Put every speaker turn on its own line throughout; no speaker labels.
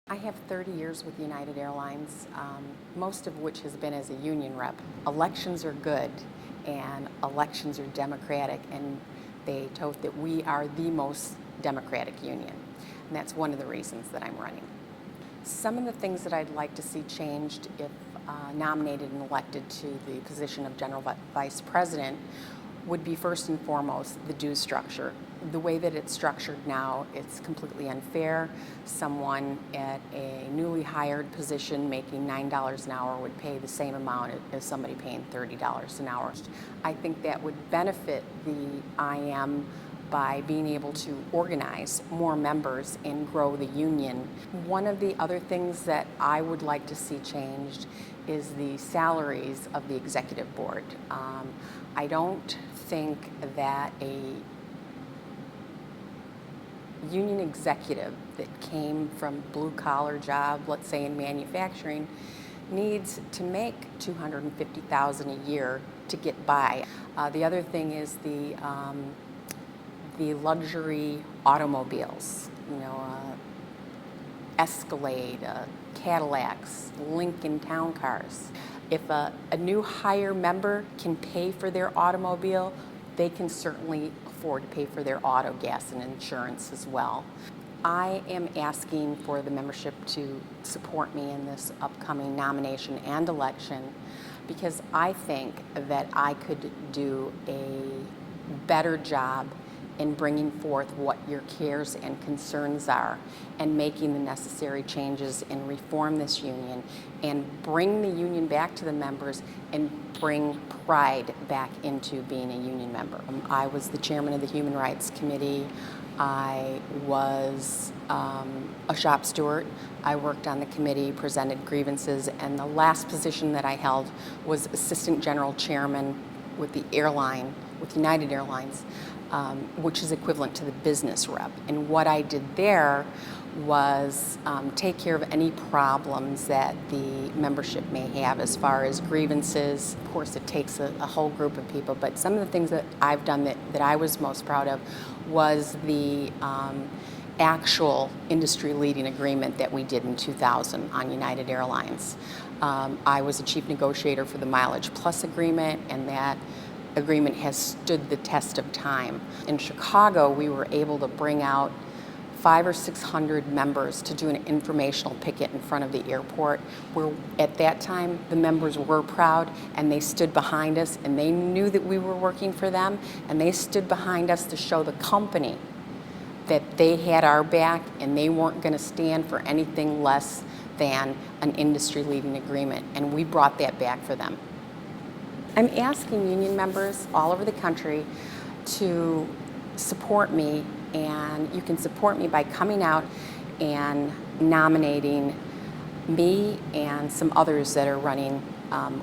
I have 30 years with United Airlines, most of which has been as a union rep. Elections are good and elections are democratic, and they tote that we are the most democratic union. And that's one of the reasons that I'm running. Some of the things that I'd like to see changed if nominated and elected to the position of General Vice President would be first and foremost the dues structure. The way that it's structured now, it's completely unfair. Someone at a newly hired position making $9 an hour would pay the same amount as somebody paying $30 an hour. I think that would benefit the IAM by being able to organize more members and grow the union. One of the other things that I would like to see changed is the salaries of the executive board. I don't think that a union executive that came from a blue-collar job, let's say in manufacturing, needs to make $250,000 a year to get by. The other thing is the luxury automobiles, Escalade, Cadillacs, Lincoln Town Cars. If a new hire member can pay for their automobile, they can certainly afford to pay for their auto gas and insurance as well. I am asking for the membership to support me in this upcoming nomination and election because I think that I could do a better job in bringing forth what your cares and concerns are and making the necessary changes and reform this union and bring the union back to the members and bring pride back into being a union member. I was the chairman of the Human Rights Committee. I was a shop steward. I worked on the committee, presented grievances, and the last position that I held was assistant general chairman with the airline, with United Airlines, which is equivalent to the business rep. And what I did there was take care of any problems that the membership may have as far as grievances. Of course, it takes a whole group of people, but some of the things that I've done that I was most proud of was the actual industry-leading agreement that we did in 2000 on United Airlines. I was a chief negotiator for the Mileage Plus agreement, and that agreement has stood the test of time. In Chicago, we were able to bring out 500 or 600 members to do an informational picket in front of the airport, where at that time the members were proud and they stood behind us and they knew that we were working for them, and they stood behind us to show the company that they had our back and they weren't going to stand for anything less than an industry-leading agreement, and we brought that back for them. I'm asking union members all over the country to support me, and you can support me by coming out and nominating me and some others that are running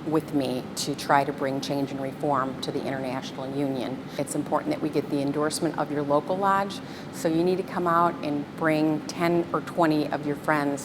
with me to try to bring change and reform to the International Union. It's important that we get the endorsement of your local lodge, so you need to come out and bring 10 or 20 of your friends.